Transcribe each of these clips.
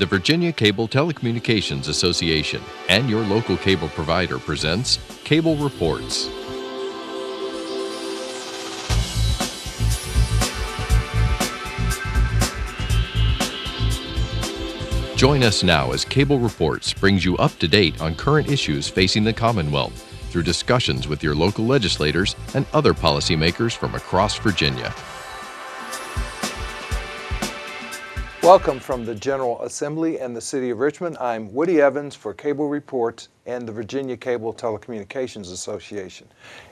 The Virginia Cable Telecommunications Association and your local cable provider presents Cable Reports. Join us now as Cable Reports brings you up to date on current issues facing the Commonwealth through discussions with your local legislators and other policymakers from across Virginia. Welcome from the General Assembly and the City of Richmond. I'm Woody Evans for Cable Reports and the Virginia Cable Telecommunications Association.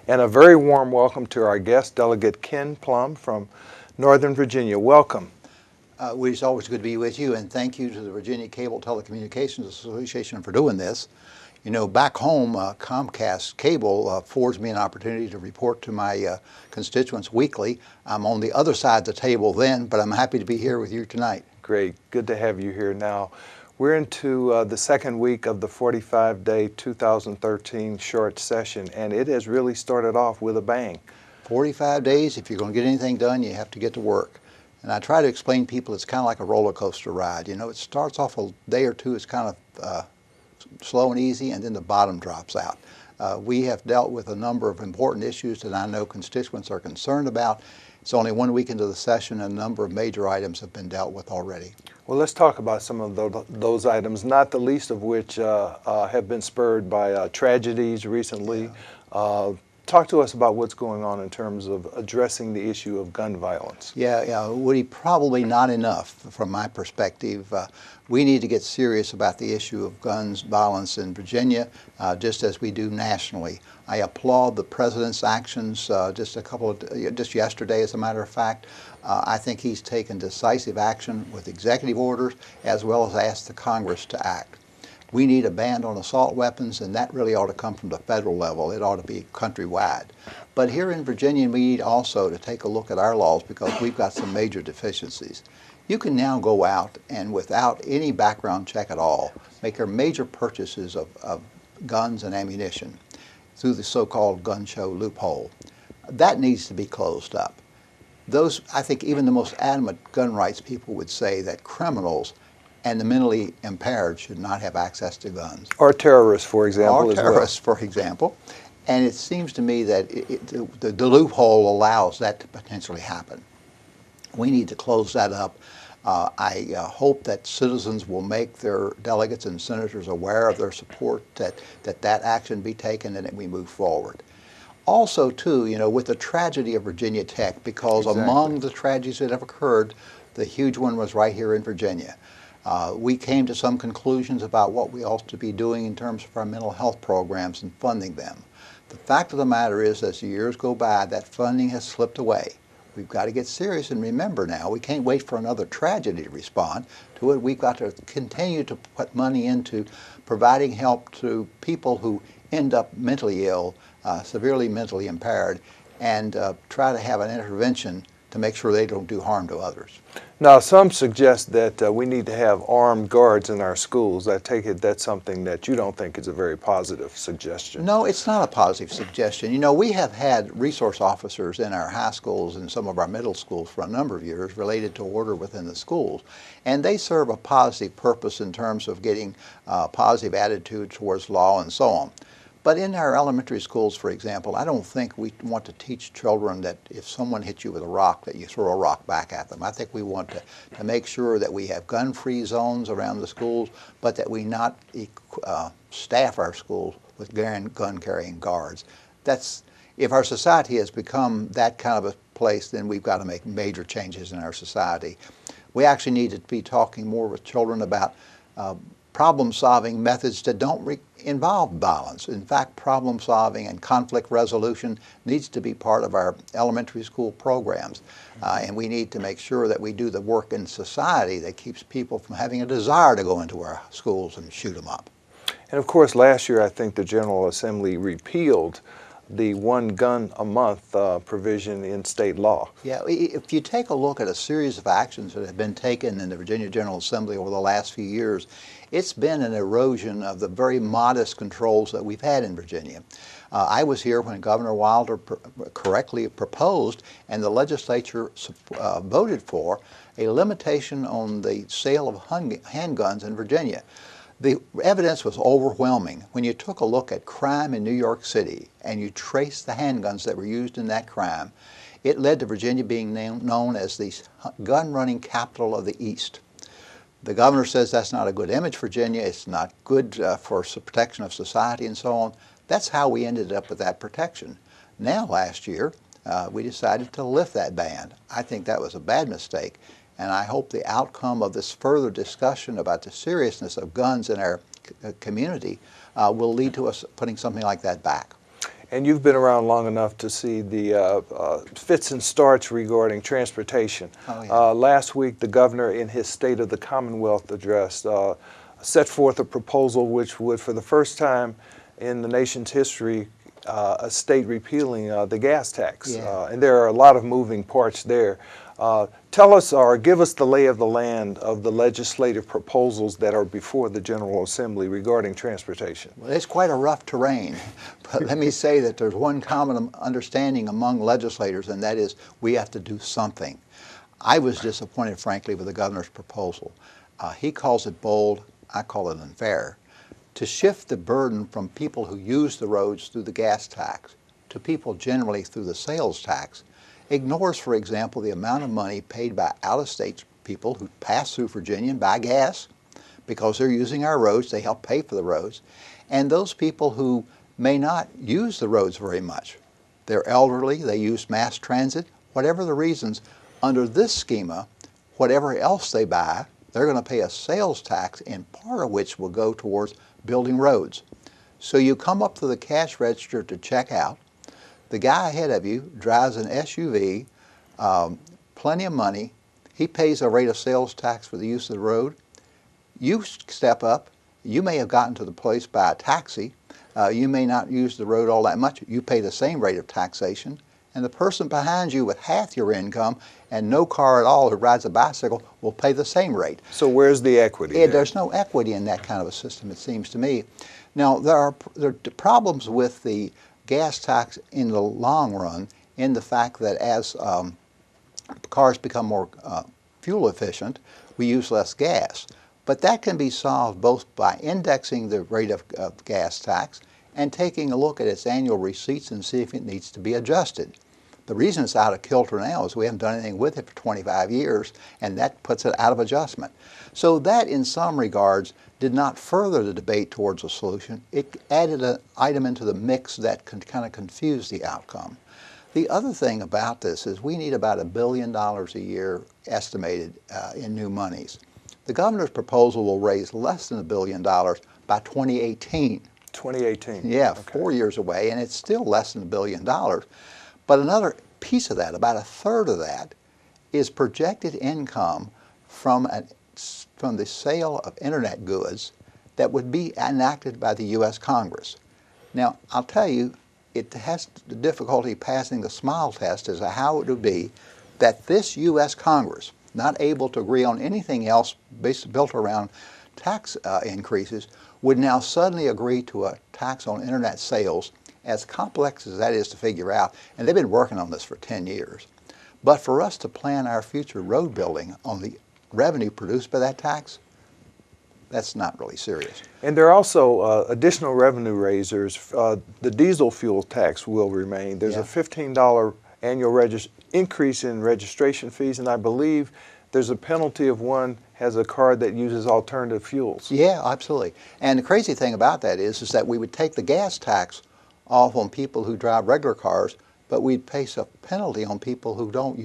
And a very warm welcome to our guest, Delegate Ken Plum from Northern Virginia. Welcome. It's always good to be with you, and thank you to the Virginia Cable Telecommunications Association for doing this. You know, back home, Comcast Cable affords me an opportunity to report to my constituents weekly. I'm on the other side of the table then, but I'm happy to be here with you tonight. Great. Good to have you here now. We're into the second week of the 45-day 2013 short session, and it has really started off with a bang. 45 days, if you're going to get anything done, you have to get to work. And I try to explain to people it's kind of like a roller coaster ride. You know, it starts off a day or two, it's kind of slow and easy, and then the bottom drops out. We have dealt with a number of important issues that I know constituents are concerned about. It's only 1 week into the session, and a number of major items have been dealt with already. Well, let's talk about some of those items, not the least of which have been spurred by tragedies recently. Yeah. Talk to us about what's going on in terms of addressing the issue of gun violence. Yeah, Woody, probably not enough from my perspective. We need to get serious about the issue of guns violence in Virginia, just as we do nationally. I applaud the President's actions just yesterday, as a matter of fact. I think he's taken decisive action with executive orders, as well as asked the Congress to act. We need a ban on assault weapons, and that really ought to come from the federal level. It ought to be countrywide. But here in Virginia, we need also to take a look at our laws because we've got some major deficiencies. You can now go out and without any background check at all, make your major purchases of guns and ammunition through the so-called gun show loophole. That needs to be closed up. I think even the most adamant gun rights people would say that criminals and the mentally impaired should not have access to guns. Or terrorists, for example. Or terrorists, for example. And it seems to me that the loophole allows that to potentially happen. We need to close that up. I hope that citizens will make their delegates and senators aware of their support, that action be taken and that we move forward. Also, too, you know, with the tragedy of Virginia Tech, because among the tragedies that have occurred, the huge one was right here in Virginia. We came to some conclusions about what we ought to be doing in terms of our mental health programs and funding them. The fact of the matter is, as the years go by, that funding has slipped away. We've got to get serious and remember now, we can't wait for another tragedy to respond to it. We've got to continue to put money into providing help to people who end up mentally ill, severely mentally impaired, and try to have an intervention to make sure they don't do harm to others. Now, some suggest that we need to have armed guards in our schools. I take it that's something that you don't think is a very positive suggestion. No, it's not a positive suggestion. You know, we have had resource officers in our high schools and some of our middle schools for a number of years related to order within the schools. And they serve a positive purpose in terms of getting a positive attitude towards law and so on. But in our elementary schools, for example, I don't think we want to teach children that if someone hits you with a rock, that you throw a rock back at them. I think we want to make sure that we have gun-free zones around the schools, but that we not staff our schools with gun-carrying guards. If our society has become that kind of a place, then we've got to make major changes in our society. We actually need to be talking more with children about problem-solving methods that don't involve violence. In fact, problem-solving and conflict resolution needs to be part of our elementary school programs. And we need to make sure that we do the work in society that keeps people from having a desire to go into our schools and shoot them up. And of course, last year I think the General Assembly repealed the one gun a month provision in state law. Yeah, if you take a look at a series of actions that have been taken in the Virginia General Assembly over the last few years, it's been an erosion of the very modest controls that we've had in Virginia. I was here when Governor Wilder correctly proposed, and the legislature voted for, a limitation on the sale of handguns in Virginia. The evidence was overwhelming. When you took a look at crime in New York City and you traced the handguns that were used in that crime, it led to Virginia being known as the gun-running capital of the East. The governor says that's not a good image for Virginia, it's not good for protection of society and so on. That's how we ended up with that protection. Now, last year, we decided to lift that ban. I think that was a bad mistake, and I hope the outcome of this further discussion about the seriousness of guns in our community will lead to us putting something like that back. And you've been around long enough to see the fits and starts regarding transportation. Oh, yeah. Last week, the governor, in his State of the Commonwealth address, set forth a proposal which would, for the first time in the nation's history, a state repealing the gas tax. Yeah. And there are a lot of moving parts there. Tell us or give us the lay of the land of the legislative proposals that are before the General Assembly regarding transportation. Well, it's quite a rough terrain, but let me say that there's one common understanding among legislators, and that is we have to do something. I was disappointed, frankly, with the governor's proposal. He calls it bold, I call it unfair, to shift the burden from people who use the roads through the gas tax to people generally through the sales tax. Ignores, for example, the amount of money paid by out-of-state people who pass through Virginia and buy gas because they're using our roads, they help pay for the roads, and those people who may not use the roads very much. They're elderly, they use mass transit, whatever the reasons, under this schema, whatever else they buy, they're going to pay a sales tax, and part of which will go towards building roads. So you come up to the cash register to check out, the guy ahead of you drives an SUV, plenty of money. He pays a rate of sales tax for the use of the road. You step up. You may have gotten to the place by a taxi. You may not use the road all that much. You pay the same rate of taxation. And the person behind you with half your income and no car at all who rides a bicycle will pay the same rate. So where's the equity there? There's no equity in that kind of a system, it seems to me. Now, there are problems with the gas tax in the long run in the fact that as cars become more fuel efficient, we use less gas. But that can be solved both by indexing the rate of gas tax and taking a look at its annual receipts and see if it needs to be adjusted. The reason it's out of kilter now is we haven't done anything with it for 25 years, and that puts it out of adjustment. So that, in some regards, did not further the debate towards a solution. It added an item into the mix that can kind of confuse the outcome. The other thing about this is we need about $1 billion a year estimated in new monies. The governor's proposal will raise less than $1 billion by 2018. 2018. Yeah, okay. 4 years away, and it's still less than $1 billion. But another piece of that, about a third of that, is projected income from the sale of internet goods that would be enacted by the U.S. Congress. Now, I'll tell you, it has the difficulty passing the smile test as to how it would be that this U.S. Congress, not able to agree on anything else built around tax increases, would now suddenly agree to a tax on internet sales, as complex as that is to figure out, and they've been working on this for 10 years. But for us to plan our future road building on the revenue produced by that tax, that's not really serious. And there are also additional revenue raisers. The diesel fuel tax will remain. There's a $15 annual increase in registration fees, and I believe there's a penalty if one has a car that uses alternative fuels. Yeah, absolutely. And the crazy thing about that is that we would take the gas tax off on people who drive regular cars, but we'd place a penalty on people who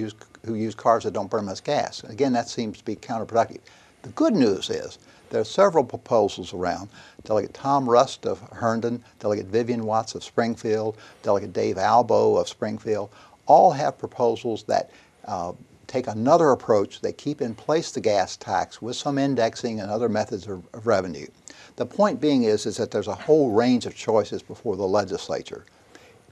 use cars that don't burn much gas. Again, that seems to be counterproductive. The good news is there are several proposals around. Delegate Tom Rust of Herndon, Delegate Vivian Watts of Springfield, Delegate Dave Albo of Springfield, all have proposals that take another approach. They keep in place the gas tax with some indexing and other methods of revenue. The point being is that there's a whole range of choices before the legislature.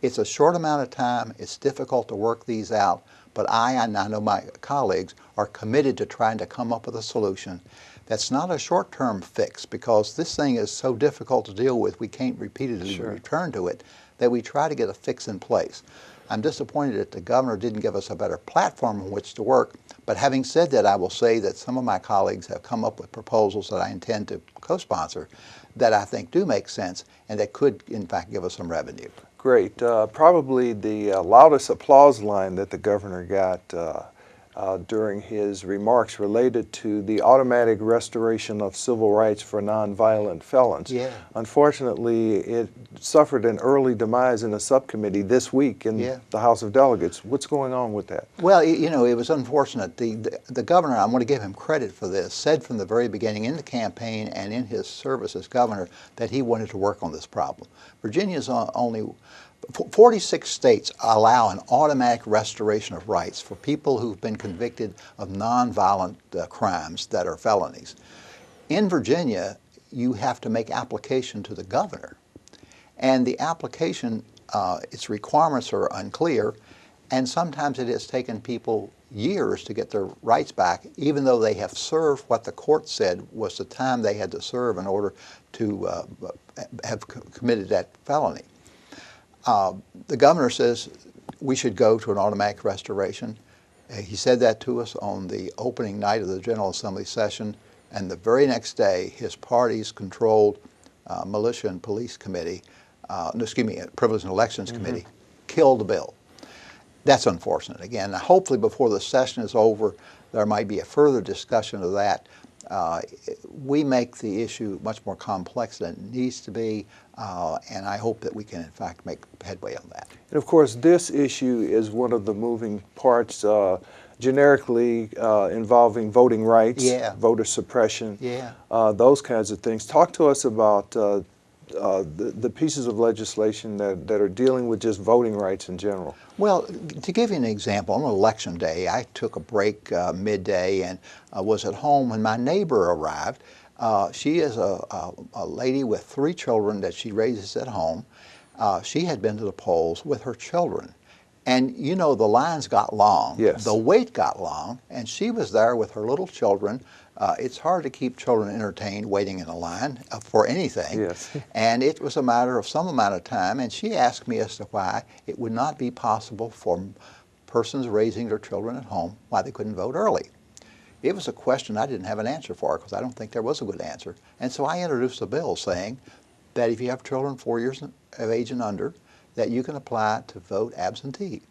It's a short amount of time. It's difficult to work these out, but I know my colleagues are committed to trying to come up with a solution that's not a short-term fix, because this thing is so difficult to deal with, we can't repeatedly return to it, that we try to get a fix in place. I'm disappointed that the governor didn't give us a better platform on which to work, but having said that, I will say that some of my colleagues have come up with proposals that I intend to co-sponsor that I think do make sense and that could, in fact, give us some revenue. Great. Probably the loudest applause line that the governor got during his remarks related to the automatic restoration of civil rights for nonviolent felons. Yeah. Unfortunately, it suffered an early demise in a subcommittee this week in the House of Delegates. What's going on with that? Well, you know, it was unfortunate. The governor, I want to give him credit for this, said from the very beginning in the campaign and in his service as governor that he wanted to work on this problem. Virginia's only 46 states allow an automatic restoration of rights for people who've been convicted of nonviolent crimes that are felonies. In Virginia, you have to make application to the governor. And the application, its requirements are unclear, and sometimes it has taken people years to get their rights back, even though they have served what the court said was the time they had to serve in order to have committed that felony. The governor says we should go to an automatic restoration. He said that to us on the opening night of the General Assembly session, and the very next day his party's controlled Militia and Police Committee, Privilege and Elections Committee, killed the bill. That's unfortunate. Again, hopefully before the session is over, there might be a further discussion of that. We make the issue much more complex than it needs to be, and I hope that we can, in fact, make headway on that. And of course, this issue is one of the moving parts generically involving voting rights, voter suppression, those kinds of things. Talk to us about the pieces of legislation that are dealing with just voting rights in general. Well, to give you an example, on election day, I took a break midday and was at home when my neighbor arrived. She is a lady with 3 children that she raises at home. She had been to the polls with her children. And you know, the lines got long, the wait got long, and she was there with her little children. It's hard to keep children entertained waiting in a line for anything. And it was a matter of some amount of time, and she asked me as to why it would not be possible for persons raising their children at home, why they couldn't vote early. It was a question I didn't have an answer for, because I don't think there was a good answer. And so I introduced a bill saying that if you have children 4 years of age and under, that you can apply to vote absentee.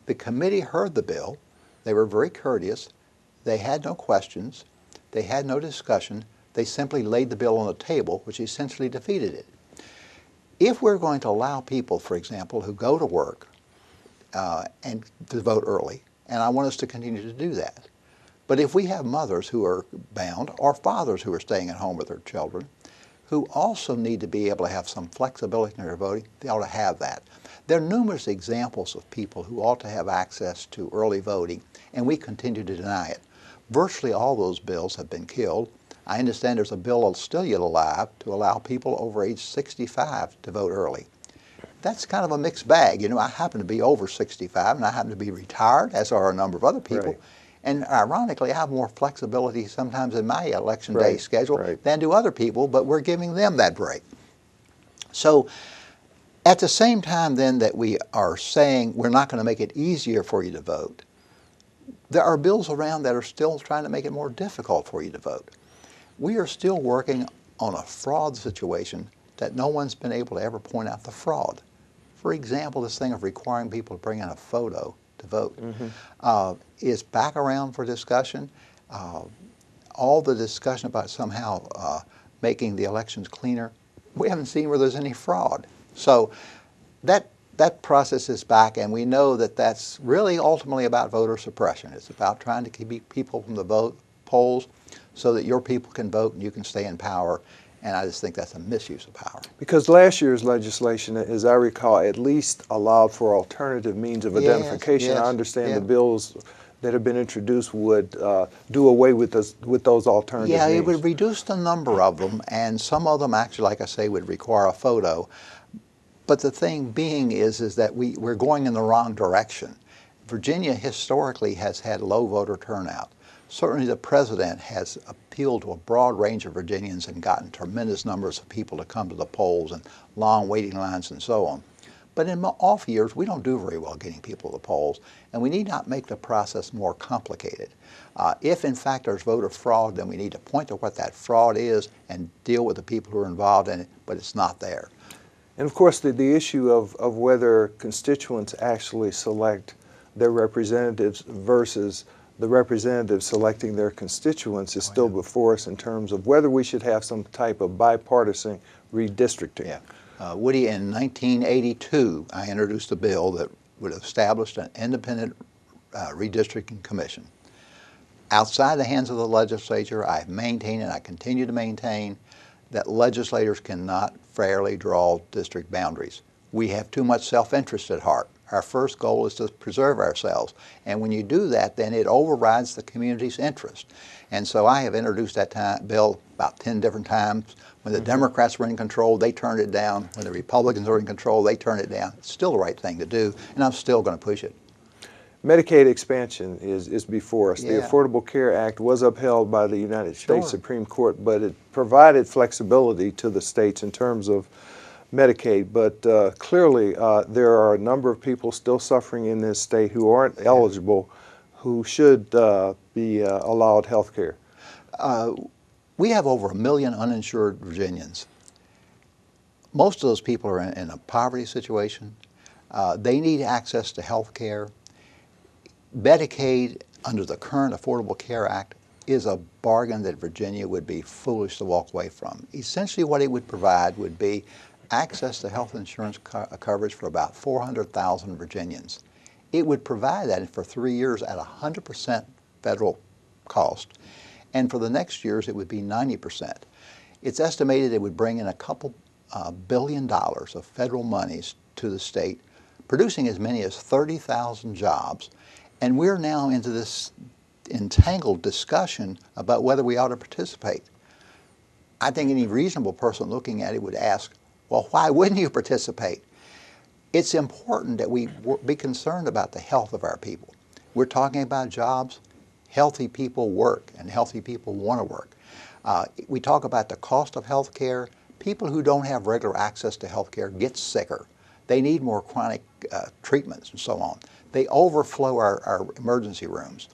The committee heard the bill. They were very courteous. They had no questions. They had no discussion. They simply laid the bill on the table, which essentially defeated it. If we're going to allow people, for example, who go to work and to vote early, and I want us to continue to do that, but if we have mothers who are bound, or fathers who are staying at home with their children, who also need to be able to have some flexibility in their voting, they ought to have that. There are numerous examples of people who ought to have access to early voting, and we continue to deny it. Virtually all those bills have been killed. I understand there's a bill that's still yet alive to allow people over age 65 to vote early. That's kind of a mixed bag. You know, I happen to be over 65, and I happen to be retired, as are a number of other people. And ironically, I have more flexibility sometimes in my election day schedule than do other people, but we're giving them that break. So at the same time then that we are saying we're not going to make it easier for you to vote, there are bills around that are still trying to make it more difficult for you to vote. We are still working on a fraud situation that no one's been able to ever point out the fraud. For example, this thing of requiring people to bring in a photo to vote is back around for discussion. All the discussion about somehow making the elections cleaner, we haven't seen where there's any fraud. So that process is back, and we know that that's really ultimately about voter suppression. It's about trying to keep people from the polls so that your people can vote and you can stay in power. And I just think that's a misuse of power. Because last year's legislation, as I recall, at least allowed for alternative means of identification. I understand the bills that have been introduced would do away with those alternative means. It would reduce the number of them, and some of them actually, like I say, would require a photo. But the thing being is that we're going in the wrong direction. Virginia historically has had low voter turnout. Certainly the president has appealed to a broad range of Virginians and gotten tremendous numbers of people to come to the polls and long waiting lines and so on. But in off years, we don't do very well getting people to the polls, and we need not make the process more complicated. If in fact there's voter fraud, then we need to point to what that fraud is and deal with the people who are involved in it, but it's not there. And of course, the issue of whether constituents actually select their representatives versus the representatives selecting their constituents is still before us in terms of whether we should have some type of bipartisan redistricting. Yeah. Woody, in 1982, I introduced a bill that would establish an independent redistricting commission. Outside the hands of the legislature, I've maintained and I continue to maintain that legislators cannot fairly draw district boundaries. We have too much self-interest at heart. Our first goal is to preserve ourselves. And when you do that, then it overrides the community's interest. And so I have introduced that bill about 10 different times. When the Democrats were in control, they turned it down. When the Republicans were in control, they turned it down. It's still the right thing to do, and I'm still going to push it. Medicaid expansion is before us. Yeah. The Affordable Care Act was upheld by the United States Supreme Court, but it provided flexibility to the states in terms of Medicaid. But clearly, there are a number of people still suffering in this state who aren't eligible, who should be allowed health care. We have over 1 million uninsured Virginians. Most of those people are in a poverty situation. They need access to health care. Medicaid, under the current Affordable Care Act, is a bargain that Virginia would be foolish to walk away from. Essentially what it would provide would be access to health insurance coverage for about 400,000 Virginians. It would provide that for 3 years at 100% federal cost, and for the next years it would be 90%. It's estimated it would bring in a couple $1 billion of federal monies to the state, producing as many as 30,000 jobs. And we're now into this entangled discussion about whether we ought to participate. I think any reasonable person looking at it would ask, well, why wouldn't you participate? It's important that we be concerned about the health of our people. We're talking about jobs. Healthy people work, and healthy people want to work. We talk about the cost of health care. People who don't have regular access to health care get sicker. They need more chronic treatments and so on. They overflow our emergency rooms.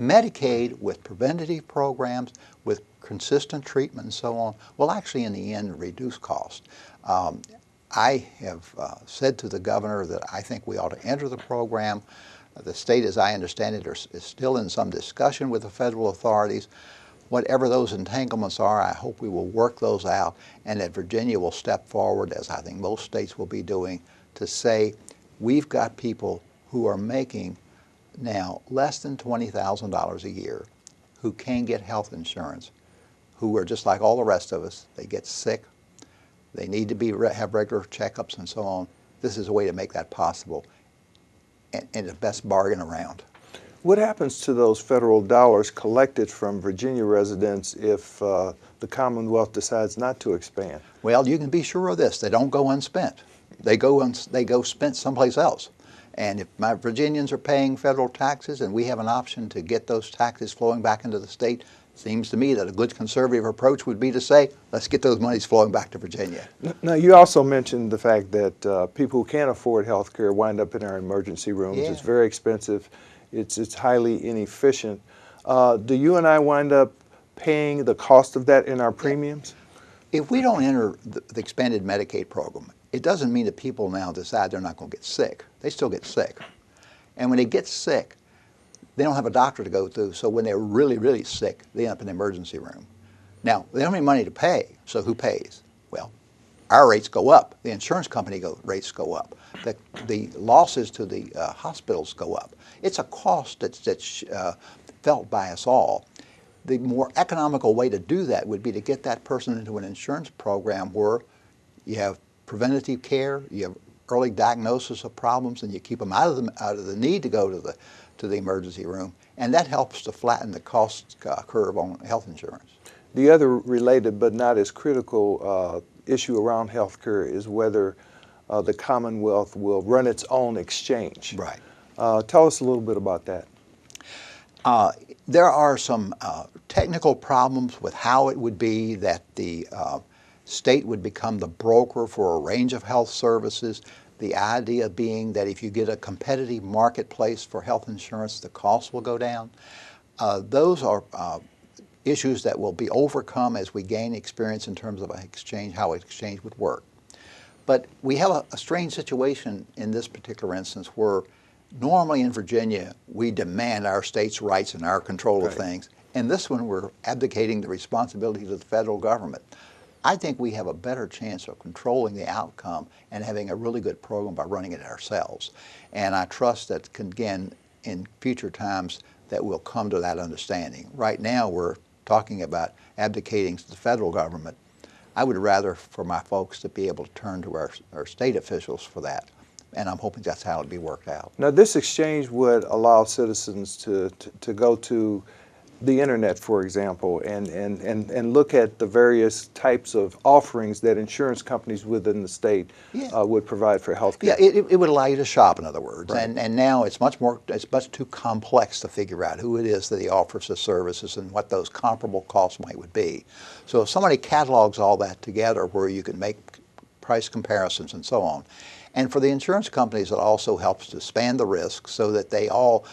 Medicaid, with preventative programs, with consistent treatment and so on, will actually in the end reduce cost. I have said to the governor that I think we ought to enter the program. The state, as I understand it, is still in some discussion with the federal authorities. Whatever those entanglements are, I hope we will work those out, and that Virginia will step forward, as I think most states will be doing, to say we've got people who are making now less than $20,000 a year who can get health insurance, who are just like all the rest of us. They get sick. They need to have regular checkups and so on. This is a way to make that possible, and the best bargain around. What happens to those federal dollars collected from Virginia residents if the Commonwealth decides not to expand? Well, you can be sure of this. They don't go unspent. They go spent someplace else. And if my Virginians are paying federal taxes and we have an option to get those taxes flowing back into the state, it seems to me that a good conservative approach would be to say, let's get those monies flowing back to Virginia. Now, you also mentioned the fact that people who can't afford health care wind up in our emergency rooms. Yeah. It's very expensive. It's highly inefficient. Do you and I wind up paying the cost of that in our premiums? If we don't enter the expanded Medicaid program, it doesn't mean that people now decide they're not going to get sick. They still get sick. And when they get sick, they don't have a doctor to go to, so when they're really, really sick, they end up in the emergency room. Now, they don't have any money to pay, so who pays? Well, our rates go up. The insurance company rates go up. The losses to the hospitals go up. It's a cost that's felt by us all. The more economical way to do that would be to get that person into an insurance program where you have preventative care, you have early diagnosis of problems, and you keep them out of the need to go to the emergency room, and that helps to flatten the cost curve on health insurance. The other related but not as critical issue around health care is whether the Commonwealth will run its own exchange. Right. Tell us a little bit about that. There are some technical problems with how it would be that the state would become the broker for a range of health services. The idea being that if you get a competitive marketplace for health insurance, the costs will go down. Those are issues that will be overcome as we gain experience in terms of an exchange, how an exchange would work. But we have a strange situation in this particular instance where normally in Virginia, we demand our state's rights and our control of things. And this one, we're abdicating the responsibility to the federal government. I think we have a better chance of controlling the outcome and having a really good program by running it ourselves. And I trust that, again, in future times, that we'll come to that understanding. Right now, we're talking about abdicating to the federal government. I would rather for my folks to be able to turn to our state officials for that. And I'm hoping that's how it'll be worked out. Now, this exchange would allow citizens to go to the internet, for example, and look at the various types of offerings that insurance companies within the state would provide for health care. Yeah, it would allow you to shop, in other words. Right. And now it's much too complex to figure out who it is that he offers the services and what those comparable costs would be. So if somebody catalogs all that together where you can make price comparisons and so on. And for the insurance companies, it also helps to span the risk so that they all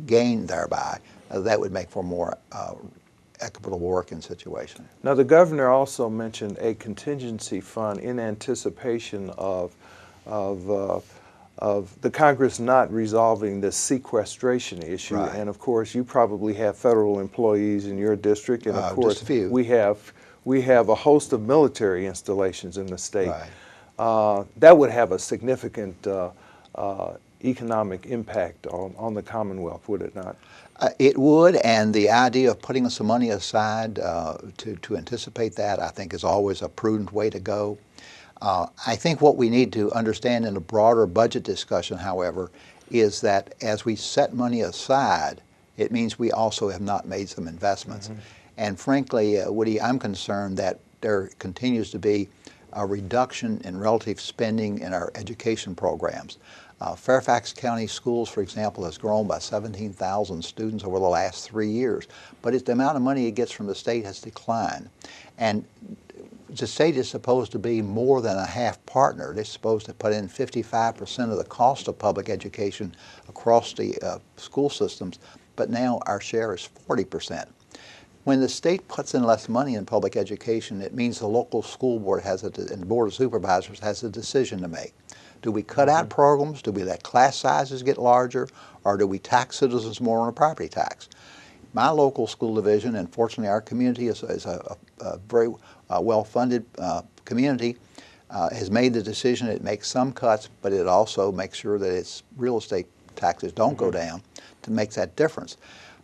gain thereby. That would make for a more equitable working situation. Now, the governor also mentioned a contingency fund in anticipation of the Congress not resolving this sequestration issue. Right. And of course, you probably have federal employees in your district, and of course, just a few. we have a host of military installations in the state. Right. That would have a significant economic impact on the Commonwealth, would it not? It would, and the idea of putting some money aside to anticipate that, I think, is always a prudent way to go. I think what we need to understand in a broader budget discussion, however, is that as we set money aside, it means we also have not made some investments. Mm-hmm. And frankly, Woody, I'm concerned that there continues to be a reduction in relative spending in our education programs. Fairfax County Schools, for example, has grown by 17,000 students over the last 3 years, but the amount of money it gets from the state has declined. And the state is supposed to be more than a half partner. They're supposed to put in 55% of the cost of public education across the school systems, but now our share is 40%. When the state puts in less money in public education, it means the local school board and the board of supervisors has a decision to make. Do we cut out programs? Do we let class sizes get larger? Or do we tax citizens more on a property tax? My local school division, and fortunately our community is a very well-funded community, has made the decision. It makes some cuts, but it also makes sure that its real estate taxes don't go down to make that difference.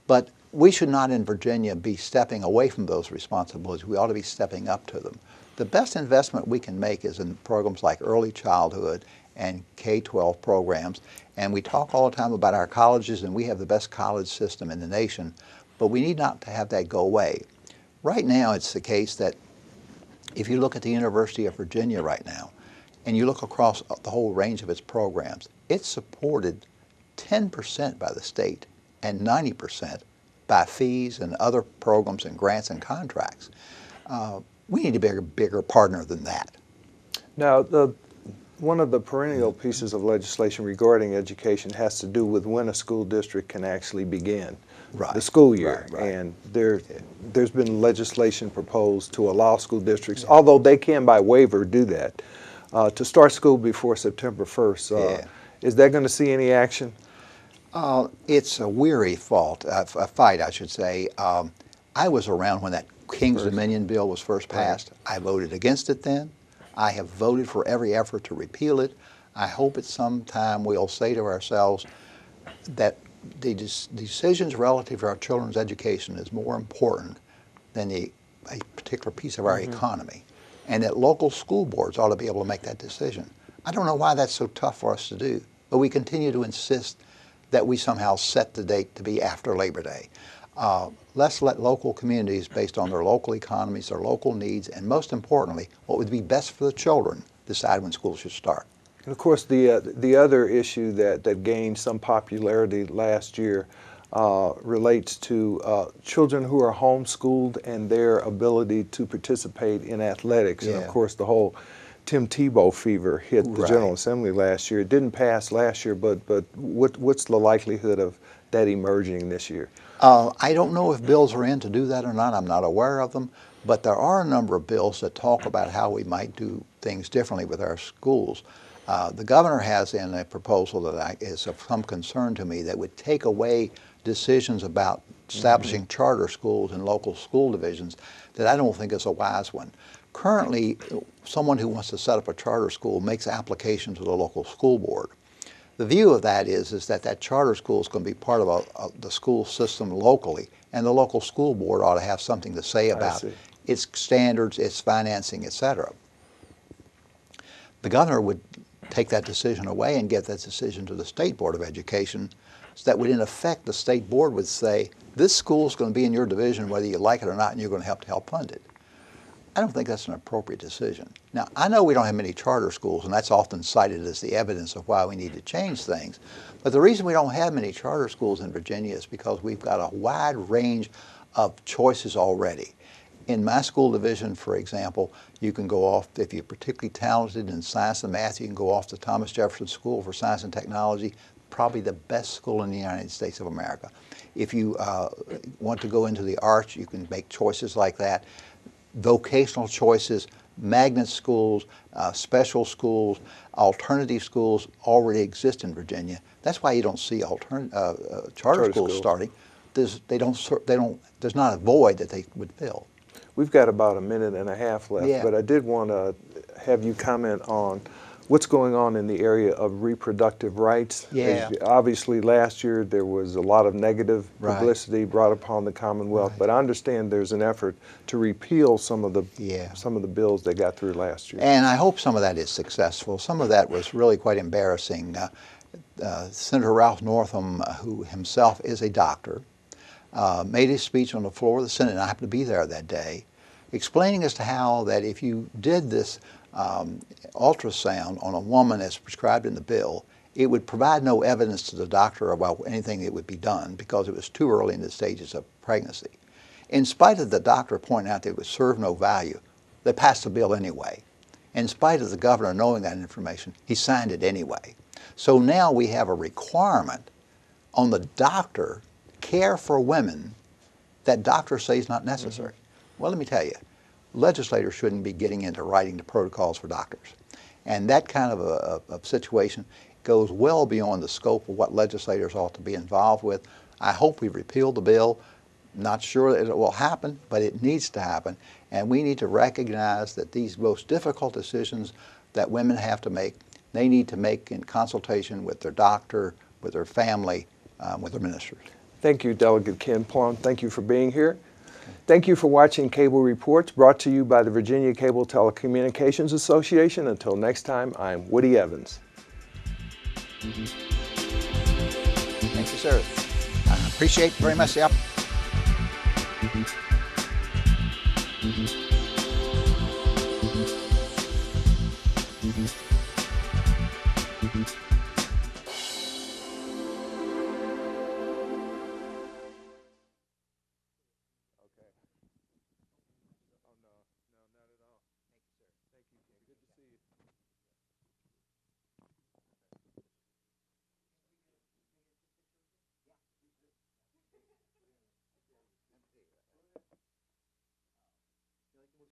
But we should not in Virginia be stepping away from those responsibilities. We ought to be stepping up to them. The best investment we can make is in programs like early childhood and K-12 programs. And we talk all the time about our colleges, and we have the best college system in the nation, but we need not to have that go away. Right now, it's the case that if you look at the University of Virginia right now, and you look across the whole range of its programs, it's supported 10% by the state and 90% by fees and other programs and grants and contracts. We need to be a bigger partner than that. Now, one of the perennial pieces of legislation regarding education has to do with when a school district can actually begin the school year. Right. And there's been legislation proposed to allow school districts, although they can by waiver do that, to start school before September 1st. Is that going to see any action? It's a weary fight, I should say. I was around when that King's Dominion bill was first passed. Right. I voted against it then. I have voted for every effort to repeal it. I hope at some time we'll say to ourselves that the decisions relative to our children's education is more important than a particular piece of our economy, and that local school boards ought to be able to make that decision. I don't know why that's so tough for us to do, but we continue to insist that we somehow set the date to be after Labor Day. Let's let local communities, based on their local economies, their local needs, and most importantly, what would be best for the children, decide when schools should start. And of course, the other issue that gained some popularity last year relates to children who are homeschooled and their ability to participate in athletics. Yeah. And of course, the whole Tim Tebow fever hit the Right. General Assembly last year. It didn't pass last year, but what's the likelihood of that emerging this year? I don't know if bills are in to do that or not. I'm not aware of them. But there are a number of bills that talk about how we might do things differently with our schools. The governor has in a proposal that is of some concern to me that would take away decisions about establishing charter schools and local school divisions that I don't think is a wise one. Currently, someone who wants to set up a charter school makes application to the local school board. The view of that is that charter school is going to be part of the school system locally, and the local school board ought to have something to say about its standards, its financing, etc. The governor would take that decision away and give that decision to the State Board of Education, so that would, in effect, the State Board would say, this school is going to be in your division whether you like it or not, and you're going to help fund it. I don't think that's an appropriate decision. Now, I know we don't have many charter schools, and that's often cited as the evidence of why we need to change things. But the reason we don't have many charter schools in Virginia is because we've got a wide range of choices already. In my school division, for example, you can go off, if you're particularly talented in science and math, you can go off to Thomas Jefferson School for Science and Technology, probably the best school in the United States of America. If you want to go into the arts, you can make choices like that. Vocational choices, magnet schools, special schools, alternative schools already exist in Virginia. That's why you don't see charter schools starting. There's not a void that they would fill. We've got about a minute and a half left, but I did want to have you comment on what's going on in the area of reproductive rights. Obviously, last year there was a lot of negative publicity brought upon the Commonwealth, but I understand there's an effort to repeal some of the bills that got through last year. And I hope some of that is successful. Some of that was really quite embarrassing. Senator Ralph Northam, who himself is a doctor, made his speech on the floor of the Senate, and I happened to be there that day, explaining as to how that if you did this ultrasound on a woman as prescribed in the bill, it would provide no evidence to the doctor about anything that would be done because it was too early in the stages of pregnancy. In spite of the doctor pointing out that it would serve no value, they passed the bill anyway. In spite of the governor knowing that information, he signed it anyway. So now we have a requirement on the doctor care for women that doctors say is not necessary. Well, let me tell you, legislators shouldn't be getting into writing the protocols for doctors. And that kind of a situation goes well beyond the scope of what legislators ought to be involved with. I hope we repeal the bill. Not sure that it will happen, but it needs to happen. And we need to recognize that these most difficult decisions that women have to make, they need to make in consultation with their doctor, with their family, with their ministers. Thank you, Delegate Ken Plum. Thank you for being here. Thank you for watching Cable Reports, brought to you by the Virginia Cable Telecommunications Association. Until next time, I'm Woody Evans. Thank you, sir. I appreciate very much the opportunity.